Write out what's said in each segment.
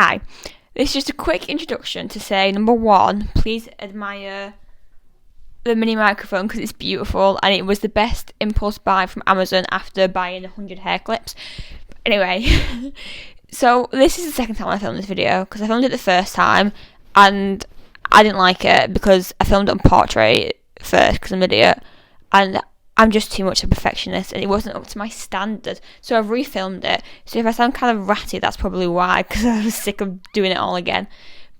Hi, this is just a quick introduction to say, number one, please admire the mini microphone because it's beautiful and it was the best impulse buy from Amazon after buying 100 hair clips. Anyway, so this is the second time I filmed this video because I filmed it the first time and I didn't like it because I filmed it on portrait first because I'm an idiot and I'm just too much of a perfectionist and it wasn't up to my standard, so I've refilmed it. So if I sound kind of ratty, that's probably why, because I was sick of doing it all again.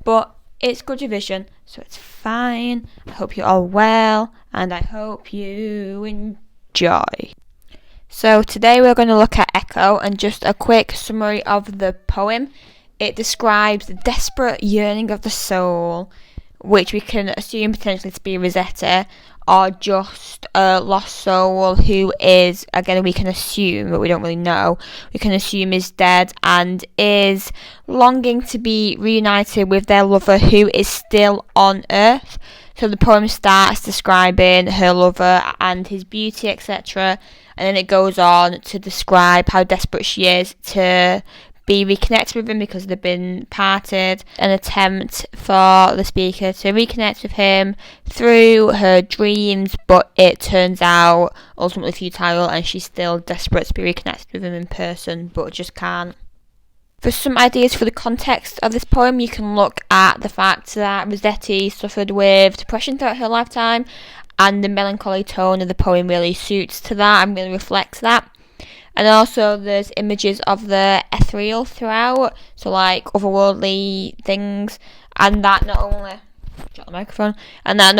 But it's good revision, so it's fine. I hope you're all well and I hope you enjoy. So today we're going to look at Echo and just a quick summary of the poem. It describes the desperate yearning of the soul, which we can assume potentially to be Rossetti, or just a lost soul who is, again we can assume, but we don't really know, we can assume is dead and is longing to be reunited with their lover who is still on earth. So the poem starts describing her lover and his beauty, etc., and then it goes on to describe how desperate she is to be reconnected with him because they've been parted, an attempt for the speaker to reconnect with him through her dreams, but it turns out ultimately futile and she's still desperate to be reconnected with him in person but just can't. For some ideas for the context of this poem, you can look at the fact that Rossetti suffered with depression throughout her lifetime, and the melancholy tone of the poem really suits to that and really reflects that. And also there's images of the ethereal throughout, so like otherworldly things, and that not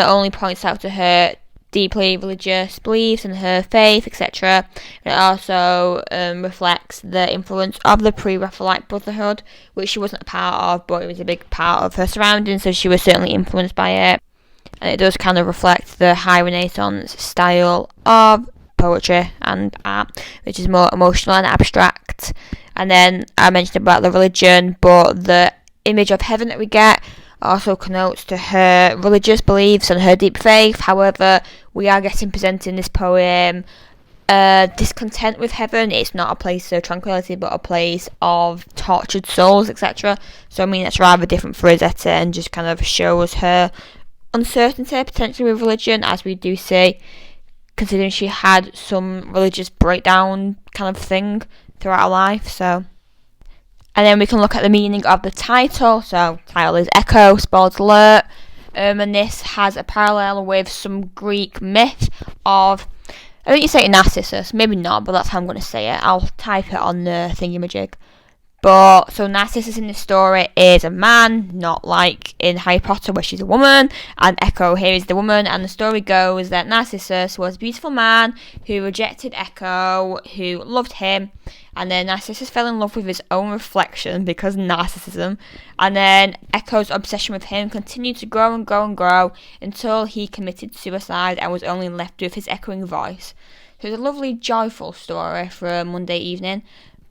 only points out to her deeply religious beliefs and her faith, etc. It also reflects the influence of the pre-Raphaelite Brotherhood, which she wasn't a part of, but it was a big part of her surroundings, so she was certainly influenced by it. And it does kind of reflect the high Renaissance style of poetry and art, which is more emotional and abstract. And then I mentioned about the religion, but the image of heaven that we get also connotes to her religious beliefs and her deep faith. However, we are getting presented in this poem discontent with heaven. It's not a place of tranquility but a place of tortured souls, etc. So I mean that's rather different for Rossetti and just kind of shows her uncertainty potentially with religion, as we do see, considering she had some religious breakdown kind of thing throughout her life. So, and then we can look at the meaning of the title. So title is Echo, spoiled alert, and this has a parallel with some Greek myth of, I think you say it Narcissus, maybe not, but that's how I'm going to say it. I'll type it on the thingamajig. But so Narcissus in this story is a man, not like in Harry Potter where she's a woman, and Echo here is the woman. And the story goes that Narcissus was a beautiful man who rejected Echo, who loved him, and then Narcissus fell in love with his own reflection because narcissism, and then Echo's obsession with him continued to grow and grow and grow until he committed suicide and was only left with his echoing voice. So it's a lovely, joyful story for a Monday evening.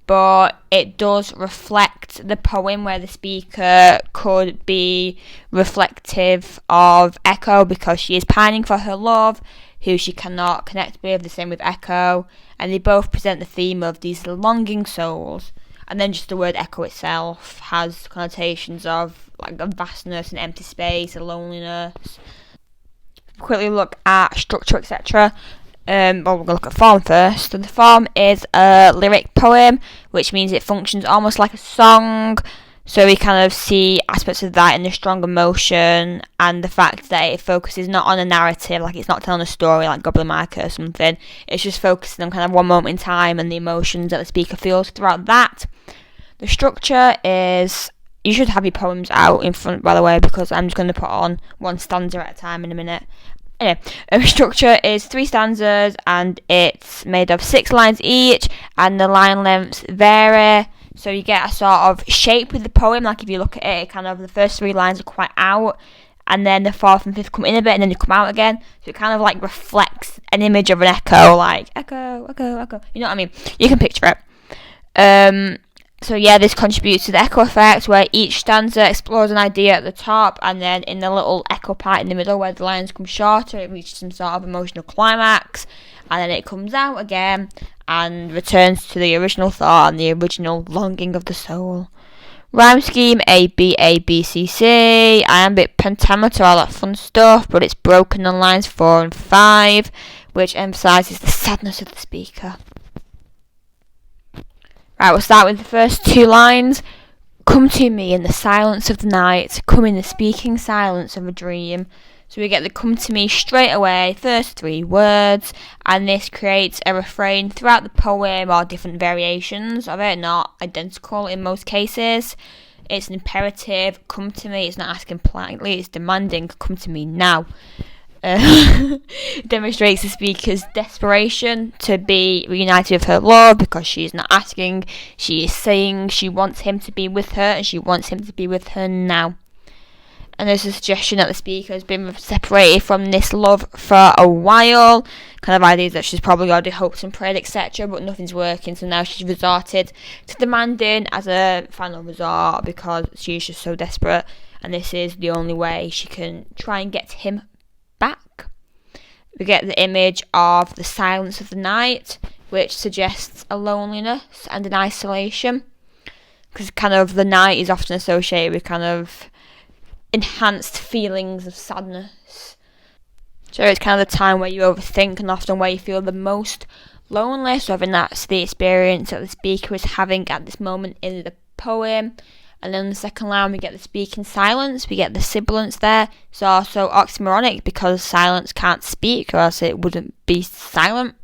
But it does reflect the poem where the speaker could be reflective of Echo because she is pining for her love, who she cannot connect with, the same with Echo, and they both present the theme of these longing souls. And then just the word echo itself has connotations of like a vastness and empty space, a loneliness. Quickly look at structure, etc. Well, we're going to look at form first. So the form is a lyric poem, which means it functions almost like a song. So we kind of see aspects of that in the strong emotion and the fact that it focuses not on a narrative, like it's not telling a story like Goblin Market or something. It's just focusing on kind of one moment in time and the emotions that the speaker feels throughout that. The structure is, you should have your poems out in front, by the way, because I'm just going to put on one stanza at a time in a minute. Anyway, structure is 3 stanzas and it's made of 6 lines each, and the line lengths vary, so you get a sort of shape with the poem. Like if you look at it, kind of the first 3 lines are quite out, and then the 4th and 5th come in a bit and then they come out again, so it kind of like reflects an image of an echo, like echo, echo, echo, you know what I mean? You can picture it. So yeah, this contributes to the echo effect, where each stanza explores an idea at the top, and then in the little echo part in the middle where the lines come shorter, it reaches some sort of emotional climax, and then it comes out again and returns to the original thought and the original longing of the soul. Rhyme scheme A, B, A, B, C, C. Iambic pentameter, all that fun stuff, but it's broken on lines 4 and 5, which emphasises the sadness of the speaker. Right, we'll start with the first 2 lines. Come to me in the silence of the night, come in the speaking silence of a dream. So we get the come to me straight away, first 3 words, and this creates a refrain throughout the poem, or different variations of it, not identical in most cases. It's an imperative, come to me, it's not asking politely, it's demanding, come to me now. Demonstrates the speaker's desperation to be reunited with her love, because she is not asking, she is saying she wants him to be with her, and she wants him to be with her now. And there's a suggestion that the speaker has been separated from this love for a while. Kind of ideas that she's probably already hoped and prayed, etc., but nothing's working, so now she's resorted to demanding as a final resort, because she's just so desperate, and this is the only way she can try and get him back. We get the image of the silence of the night, which suggests a loneliness and an isolation, because kind of the night is often associated with kind of enhanced feelings of sadness. So it's kind of the time where you overthink, and often where you feel the most lonely. So I think that's the experience that the speaker is having at this moment in the poem. And then in the second line we get the speaking silence, we get the sibilance there. It's also oxymoronic, because silence can't speak, or else it wouldn't be silent.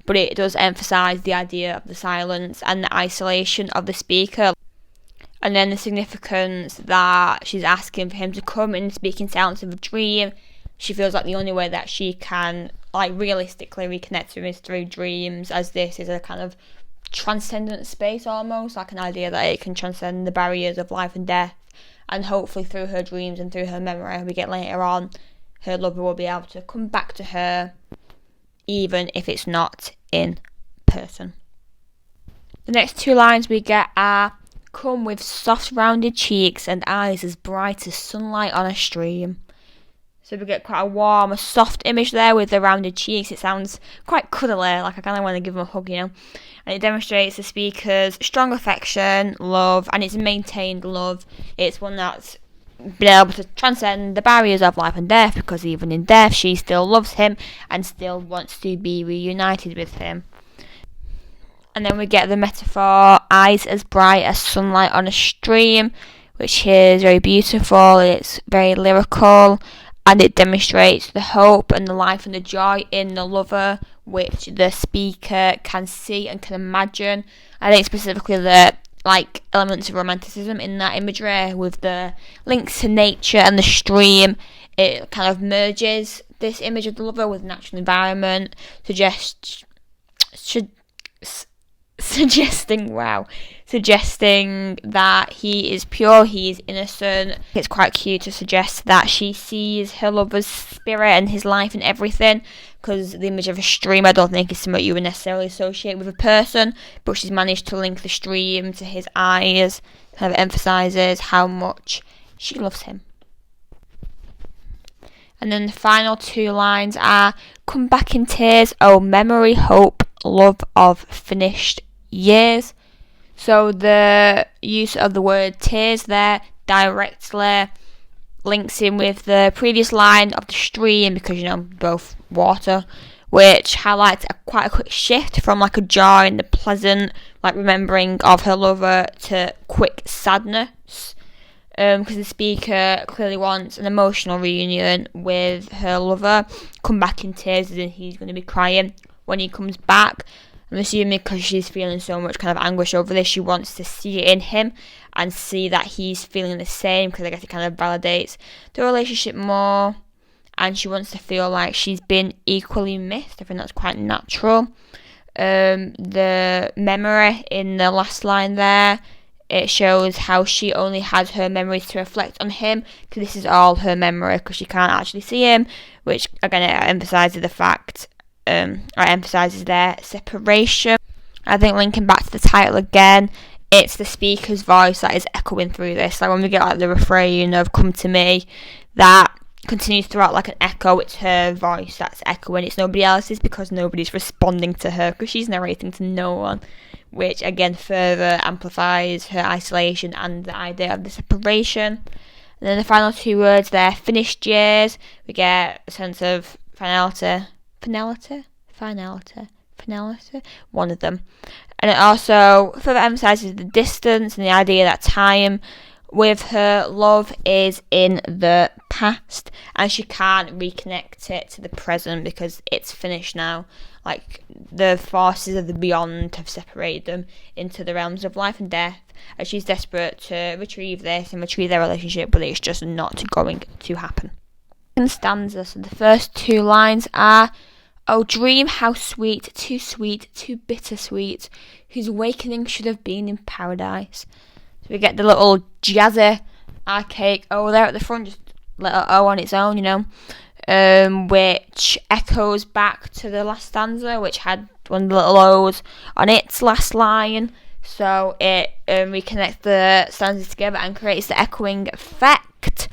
But it does emphasise the idea of the silence and the isolation of the speaker. And then the significance that she's asking for him to come in speaking silence of a dream. She feels like the only way that she can realistically reconnect to him is through dreams, as this is a kind of transcendent space, almost like an idea that it can transcend the barriers of life and death, and hopefully through her dreams and through her memory, we get later on, her lover will be able to come back to her, even if it's not in person. The next 2 lines we get are, come with soft rounded cheeks and eyes as bright as sunlight on a stream. So we get quite a warm, a soft image there with the rounded cheeks. It sounds quite cuddly, like I kind of want to give him a hug, And it demonstrates the speaker's strong affection, love, and it's maintained love. It's one that's been able to transcend the barriers of life and death, because even in death she still loves him and still wants to be reunited with him. And then we get the metaphor, eyes as bright as sunlight on a stream, which here is very beautiful. It's very lyrical, and it demonstrates the hope and the life and the joy in the lover, which the speaker can see and can imagine. I think specifically the elements of romanticism in that imagery, with the links to nature and the stream. It kind of merges this image of the lover with the natural environment, suggesting that he is pure, he is innocent. It's quite cute to suggest that she sees her lover's spirit and his life and everything, because the image of a stream I don't think is something you would necessarily associate with a person, but she's managed to link the stream to his eyes, kind of emphasises how much she loves him. And then the final 2 lines are, come back in tears, oh memory, hope, love of finished years. So the use of the word tears there directly links in with the previous line of the stream, because both water, which highlights quite a quick shift from a joy and the pleasant remembering of her lover to quick sadness, because the speaker clearly wants an emotional reunion with her lover. Come back in tears, as in he's going to be crying when he comes back. I'm assuming because she's feeling so much kind of anguish over this, she wants to see it in him and see that he's feeling the same, because I guess it kind of validates the relationship more, and she wants to feel like she's been equally missed. I think that's quite natural. The memory in the last line there, it shows how she only has her memories to reflect on him, because this is all her memory, because she can't actually see him, which again it emphasises the fact, emphasises their separation. I think linking back to the title again, it's the speaker's voice that is echoing through this. When we get the refrain of come to me, that continues throughout an echo. It's her voice that's echoing, it's nobody else's, because nobody's responding to her, because she's narrating to no one, which again further amplifies her isolation and the idea of the separation. And then the final two words there, finished years, we get a sense of finality, one of them. And it also further emphasises the distance and the idea that time with her love is in the past and she can't reconnect it to the present because it's finished now. Like, the forces of the beyond have separated them into the realms of life and death, and she's desperate to retrieve this and retrieve their relationship, but it's just not going to happen. In stanza, so the first two lines are, "Oh dream, how sweet, too bittersweet, whose awakening should have been in paradise." So we get the little jazzy, archaic O there at the front, just little O on its own, which echoes back to the last stanza, which had one of the little O's on its last line. So it reconnects the stanzas together and creates the echoing effect,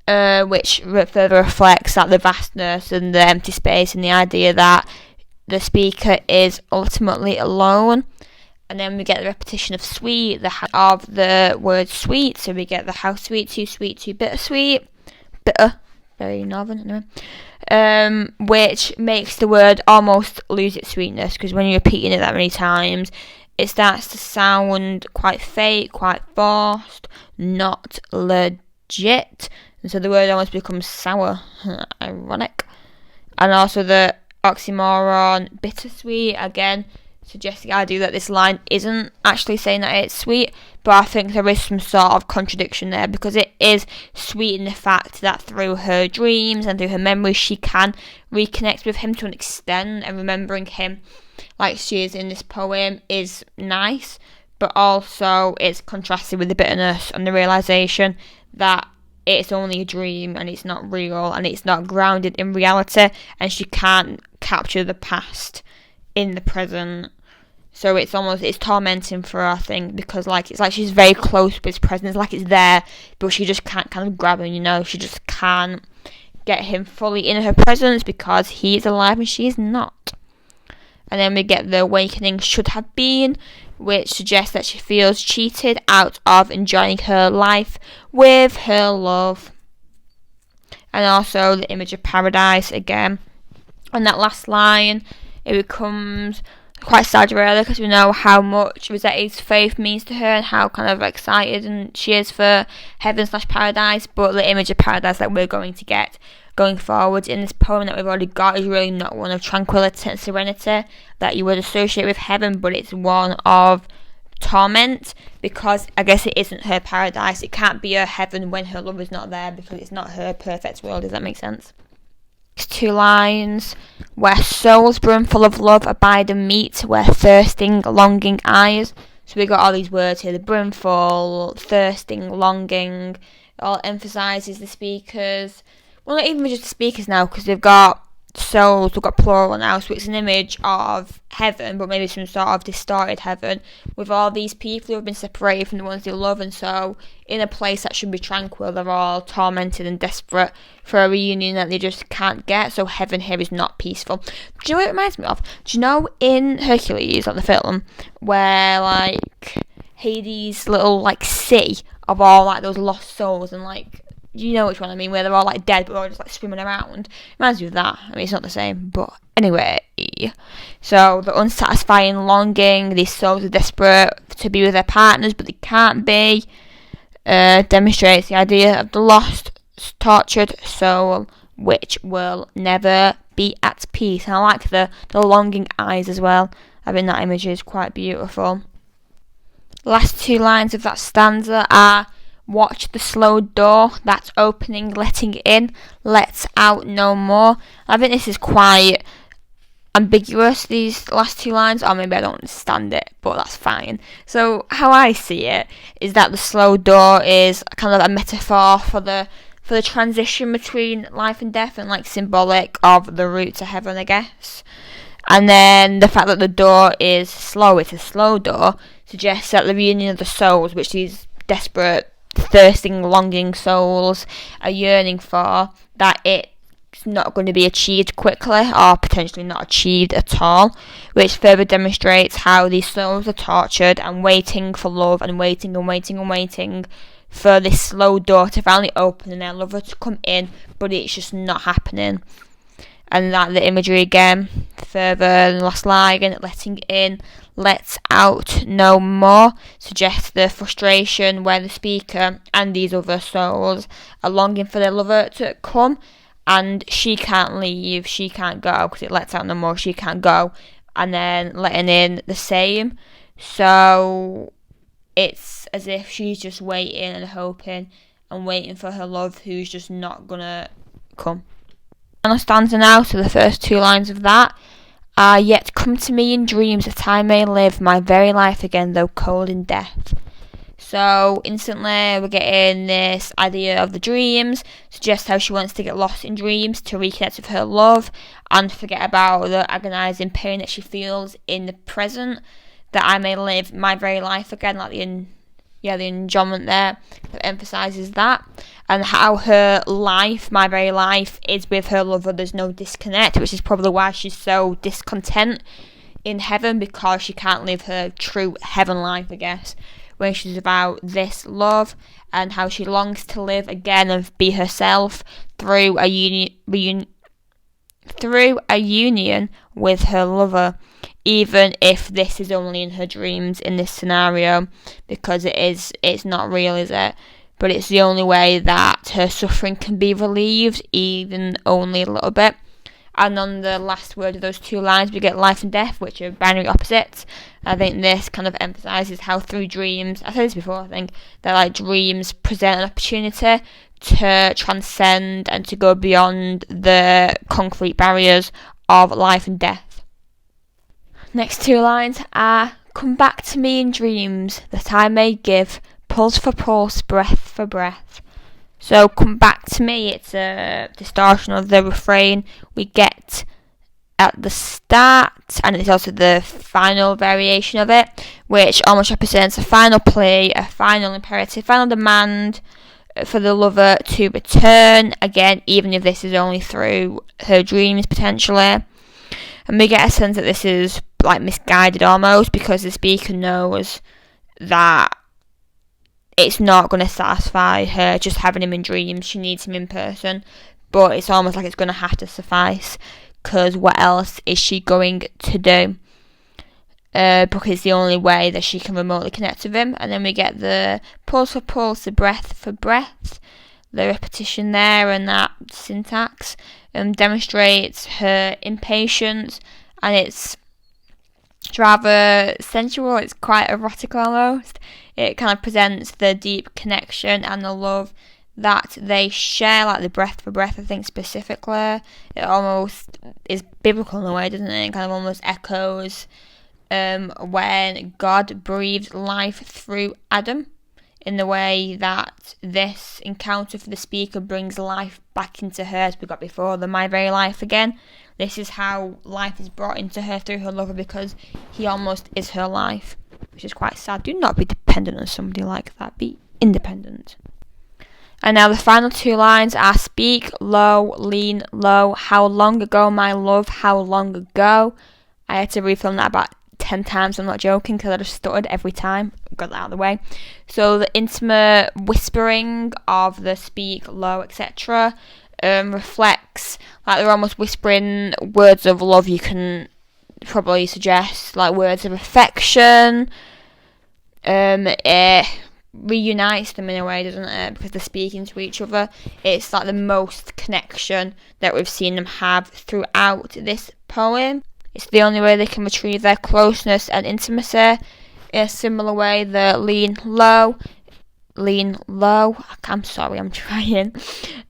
which further reflects that the vastness and the empty space and the idea that the speaker is ultimately alone. And then we get the repetition of sweet, of the word sweet. So we get the how sweet, too bittersweet. Bitter, very northern, anyway. Which makes the word almost lose its sweetness, because when you're repeating it that many times, it starts to sound quite fake, quite forced, not legit. And so the word almost becomes sour, ironic. And also the oxymoron, bittersweet, again, suggests the idea that this line isn't actually saying that it's sweet, but I think there is some sort of contradiction there, because it is sweet in the fact that through her dreams and through her memories she can reconnect with him to an extent, and remembering him like she is in this poem is nice, but also it's contrasted with the bitterness and the realisation that it's only a dream and it's not real and it's not grounded in reality, and she can't capture the past in the present. So it's tormenting for her, I think, because it's like she's very close with his presence, like it's there, but she just can't kind of grab him, she just can't get him fully in her presence because he is alive and she is not. And then we get the awakening should have been, which suggests that she feels cheated out of enjoying her life with her love. And also the image of paradise again. And that last line, it becomes quite sad really, because we know how much Rossetti's faith means to her and how kind of excited and she is for heaven/paradise, but the image of paradise that we're going to get going forward in this poem that we've already got is really not one of tranquility and serenity that you would associate with heaven, but it's one of torment, because I guess it isn't her paradise. It can't be her heaven when her love is not there, because it's not her perfect world. Does that make sense? Two lines, where souls brimful of love abide and meet, where thirsting, longing eyes. So we got all these words here, the brimful, thirsting, longing. It all emphasises the speakers. Well, not even just the speakers now, because they've got souls, we've got plural now, so it's an image of heaven, but maybe some sort of distorted heaven, with all these people who have been separated from the ones they love, and so in a place that should be tranquil, they're all tormented and desperate for a reunion that they just can't get. So heaven here is not peaceful. Do you know what it reminds me of? Do you know in Hercules, like the film, where Hades' little sea of all those lost souls, and you know which one I mean, where they're all dead but they're all just swimming around. Reminds me of that. I mean, it's not the same, but anyway. So the unsatisfying longing, these souls are desperate to be with their partners but they can't be, demonstrates the idea of the lost, tortured soul which will never be at peace. And I like the longing eyes as well. I think that image is quite beautiful. The last two lines of that stanza are, watch the slow door that's opening, letting in, lets out no more. I think this is quite ambiguous, these last two lines, or maybe I don't understand it, but that's fine. So how I see it is that the slow door is kind of a metaphor for the transition between life and death, and symbolic of the route to heaven, I guess. And then the fact that the door is slow, it's a slow door, suggests that the reunion of the souls, which these desperate, thirsting, longing souls are yearning for, that it it's not going to be achieved quickly or potentially not achieved at all, which further demonstrates how these souls are tortured and waiting for love and waiting and waiting and waiting for this slow door to finally open and their lover to come in, but it's just not happening. And that the imagery again, further in the last line, letting in, lets out no more, suggests the frustration where the speaker and these other souls are longing for their lover to come, and she can't leave, she can't go, because it lets out no more, she can't go, and then letting in the same. So it's as if she's just waiting and hoping and waiting for her love, who's just not gonna come. Final stanza now, so the first 2 lines of that are, yet come to me in dreams that I may live my very life again, though cold in death. So instantly we're getting this idea of the dreams, suggests how she wants to get lost in dreams to reconnect with her love and forget about the agonising pain that she feels in the present, that I may live my very life again, like the enjambment there that emphasises that, and how her life, my very life, is with her lover. There's no disconnect, which is probably why she's so discontent in heaven, because she can't live her true heaven life, I guess, when she's about this love, and how she longs to live again and be herself through a union with her lover, even if this is only in her dreams in this scenario, because it's not real, is it? But it's the only way that her suffering can be relieved, even only a little bit. And on the last word of those 2 lines, we get life and death, which are binary opposites. I think this kind of emphasises how through dreams, I said this before, I think, that like dreams present an opportunity to transcend and to go beyond the concrete barriers of life and death. Next 2 lines are, come back to me in dreams that I may give pulse for pulse, breath for breath. So come back to me, it's a distortion of the refrain we get at the start, and it's also the final variation of it, which almost represents a final plea, a final imperative, final demand for the lover to return, again, even if this is only through her dreams potentially. And we get a sense that this is like misguided almost, because the speaker knows that it's not going to satisfy her just having him in dreams. She needs him in person, but it's almost like it's going to have to suffice, because what else is she going to do? Because it's the only way that she can remotely connect with him. And then we get the pulse for pulse, the breath for breath. The repetition there and that syntax demonstrates her impatience, and it's rather sensual, it's quite erotic almost. It kind of presents the deep connection and the love that they share, like the breath for breath, I think specifically. It almost is biblical in a way, doesn't it? It kind of almost echoes when God breathed life through Adam, in the way that this encounter for the speaker brings life back into her, as we got before, the my very life again. This is how life is brought into her through her lover, because he almost is her life, which is quite sad. Do not be dependent on somebody like that. Be independent. And now the final 2 lines are, speak low, lean low, how long ago, my love, how long ago. I had to refilm that about 10 times, I'm not joking, because I just stuttered every time. Got that out of the way. So the intimate whispering of the speak low, etc. reflects like they're almost whispering words of love, you can probably suggest, like words of affection. It reunites them in a way, doesn't it? Because they're speaking to each other. It's like the most connection that we've seen them have throughout this poem. It's the only way they can retrieve their closeness and intimacy. In a similar way, the lean low. I'm sorry, I'm trying.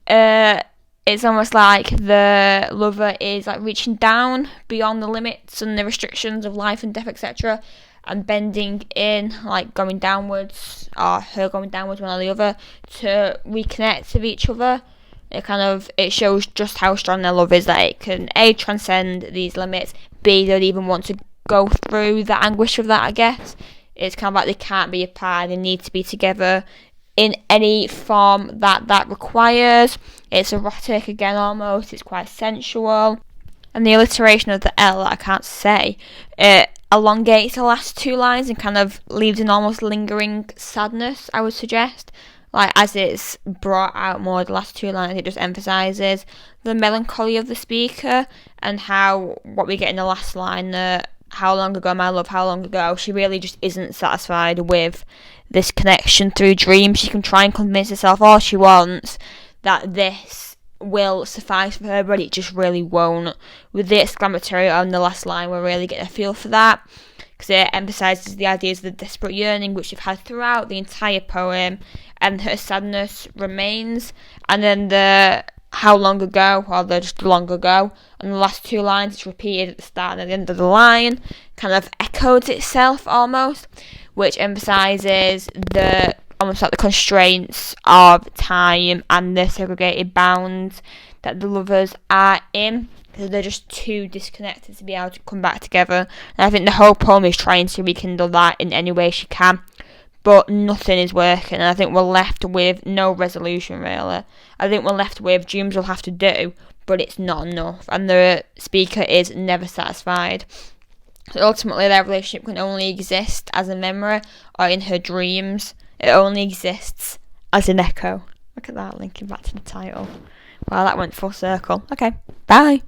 It's almost like the lover is like reaching down beyond the limits and the restrictions of life and death, etc., and bending in, like going downwards, or her going downwards, one or the other, to reconnect with each other. It shows just how strong their love is, that it can A, transcend these limits, B, they don't even want to go through the anguish of that, I guess. It's kind of like they can't be apart, they need to be together in any form that requires. It's erotic again almost, it's quite sensual. And the alliteration of the L, I can't say, it elongates the last two lines and kind of leaves an almost lingering sadness, I would suggest. Like, as it's brought out more, the last two lines, it just emphasises the melancholy of the speaker and how, what we get in the last line, how long ago, my love, how long ago, she really just isn't satisfied with this connection through dreams. She can try and convince herself all she wants that this will suffice for her, but it just really won't. With the exclamatory on the last line, we're really getting a feel for that, because it emphasises the ideas of the desperate yearning which you've had throughout the entire poem, and her sadness remains. And then the how long ago, or the just long ago, and the last two lines, it's repeated at the start and at the end of the line, kind of echoes itself almost, which emphasises the almost like the constraints of time and the segregated bounds that the lovers are in, because they're just too disconnected to be able to come back together. And I think the whole poem is trying to rekindle that in any way she can, but nothing is working, and I think we're left with no resolution really. I think we're left with dreams will have to do, but it's not enough, and the speaker is never satisfied. So ultimately their relationship can only exist as a memory or in her dreams. It only exists as an echo. Look at that, linking back to the title. Wow, that went full circle. Okay, bye.